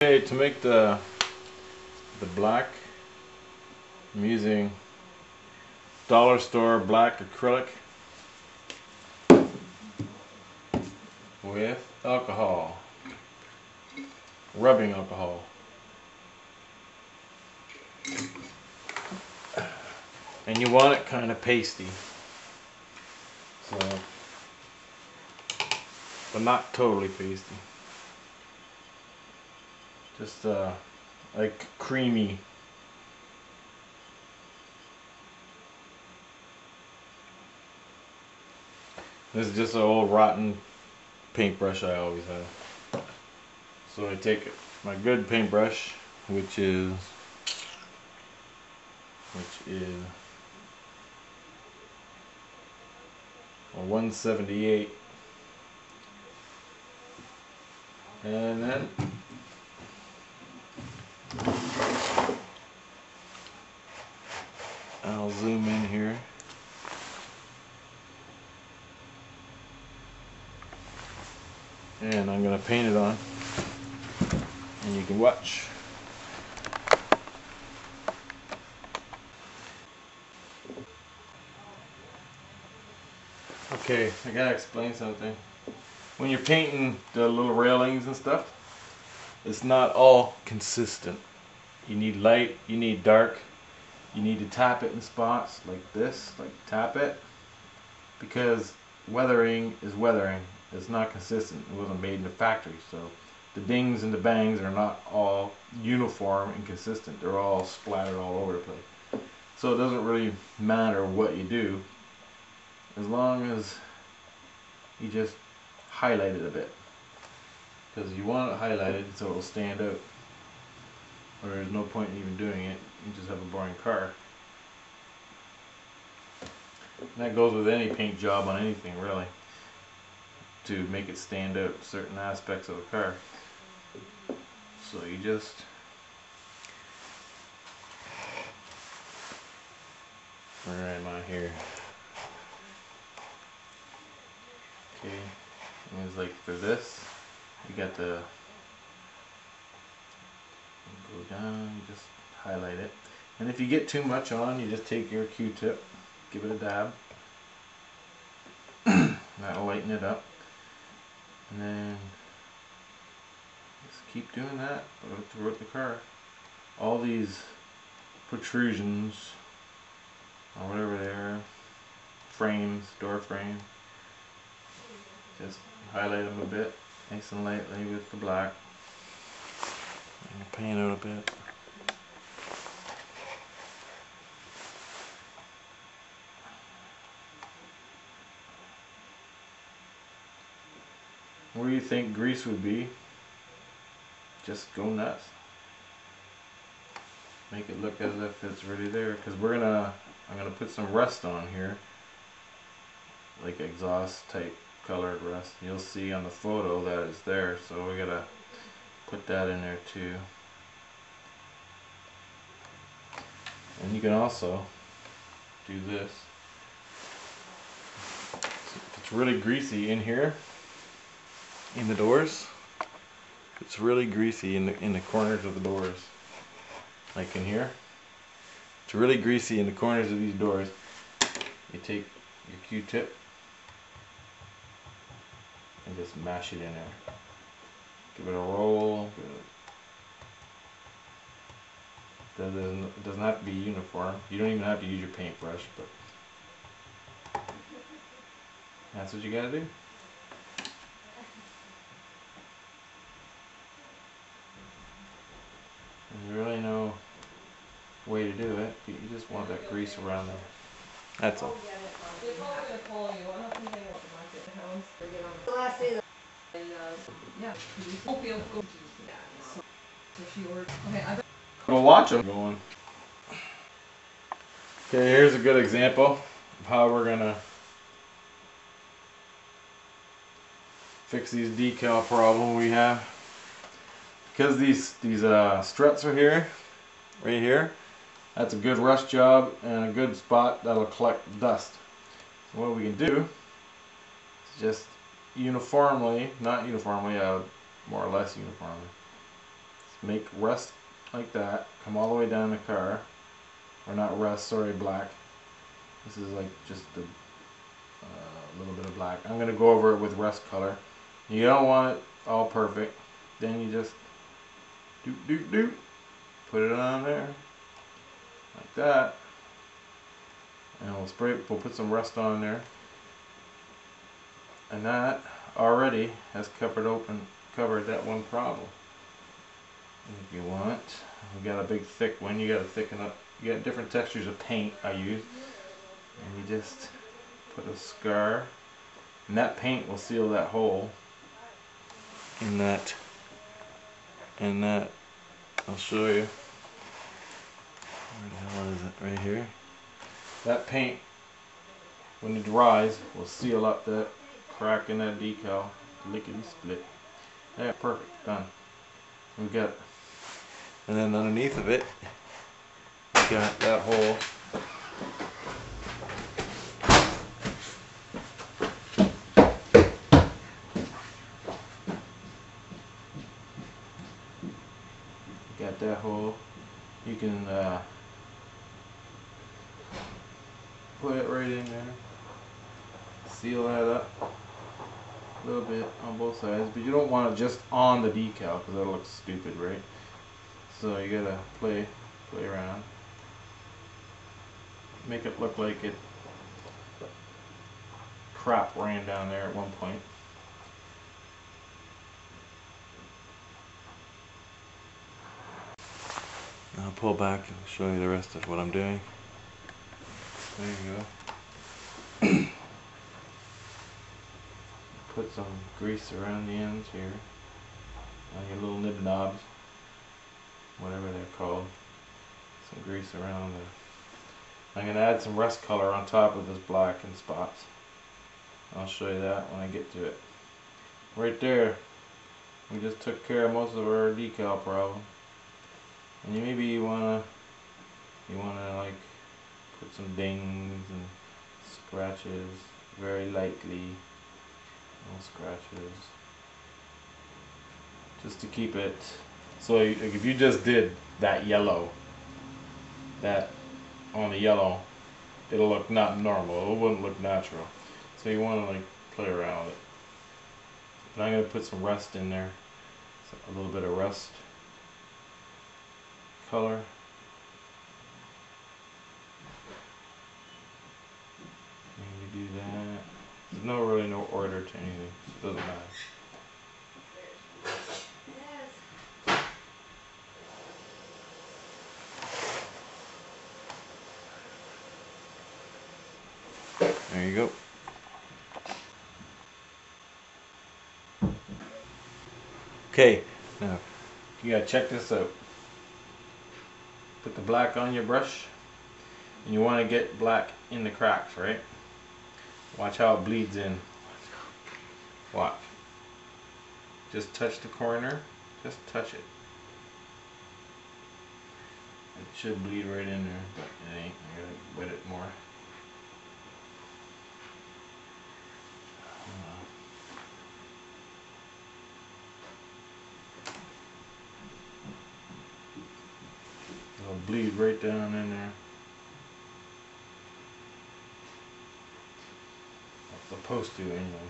Okay, to make the black, I'm using dollar store black acrylic with alcohol, rubbing alcohol. And you want it kind of pasty, so, but not totally pasty. Just like creamy. This is just an old rotten paintbrush I always have. So I take my good paintbrush, which is a 178, and then I'll zoom in here. And I'm going to paint it on, and you can watch. Okay, I gotta explain something. When you're painting the little railings and stuff, it's not all consistent. You need light, you need dark, you need to tap it in spots like this, like tap it, because weathering is weathering. It's not consistent. It wasn't made in the factory, so the dings and the bangs are not all uniform and consistent. They're all splattered all over the place. So it doesn't really matter what you do, as long as you just highlight it a bit, because you want it highlighted so it will stand out, or there's no point in even doing it. You just have a boring car. And that goes with any paint job on anything, really, to make it stand out certain aspects of the car. So you just where am I here? Okay, and it's like for this, you got the go down, you just highlight it, and if you get too much on, you just take your Q-tip, give it a dab. That'll lighten it up, and then just keep doing that throughout the car. All these protrusions, or whatever they are, frames, door frame, just highlight them a bit, nice and lightly with the black, and paint out a bit. Where do you think grease would be? Just go nuts. Make it look as if it's really there, because I'm gonna put some rust on here, like exhaust type colored rust. You'll see on the photo that it's there, so we gotta put that in there too. And you can also do this. If it's really greasy in here, in the doors, it's really greasy in the corners of the doors, like in here. It's really greasy in the corners of these doors. You take your Q-tip and just mash it in there. Give it a roll. It doesn't have to be uniform. You don't even have to use your paintbrush, but that's what you gotta do. There's really no way to do it, but you just want that grease around there. That's all. We'll watch them going. Okay, here's a good example of how we're gonna fix these decal problem we have. Because these struts are here, right here, that's a good rust job and a good spot that'll collect dust. So what we can do is just uniformly, not uniformly, more or less uniformly, make rust like that, come all the way down the car, or not rust, sorry, black. This is like just a little bit of black. I'm going to go over it with rust color. You don't want it all perfect. Then you just put it on there like that, and we'll put some rust on there, and that already has covered that one problem. And if you want, we got a big thick one, you got to thicken up. You got different textures of paint I use, and you just put a scar, and that paint will seal that hole in that. I'll show you. Where the hell is it? Right here. That paint, when it dries, will seal up that crack in that decal. Lickety split. Yeah, perfect. Done. We got it. And then underneath of it, we got that hole. Got that hole. You can put it right in there. Seal that up a little bit on both sides, but you don't want it just on the decal because that looks stupid, right? So you gotta play around, make it look like it crap ran down there at one point. I'll pull back and show you the rest of what I'm doing. There you go. Put some grease around the ends here. Your little nib knobs, whatever they're called. Some grease around there. I'm going to add some rust color on top of this black in spots. I'll show you that when I get to it. Right there, we just took care of most of our decal problem. And maybe you wanna like put some dings and scratches, very lightly, little scratches, just to keep it. So like if you just did that yellow, that on the yellow, it'll look not normal. It wouldn't look natural. So you want to like play around with it. But I'm gonna put some rust in there, so a little bit of rust color. Maybe do that. There's really no order to anything, so it doesn't matter. There you go. Okay, now you gotta check this out. Put the black on your brush, and you want to get black in the cracks, right? Watch how it bleeds in. Watch. Just touch the corner. Just touch it. It should bleed right in there, but it ain't. I gotta wet it more. It'll bleed right down in there. It's supposed to anyway.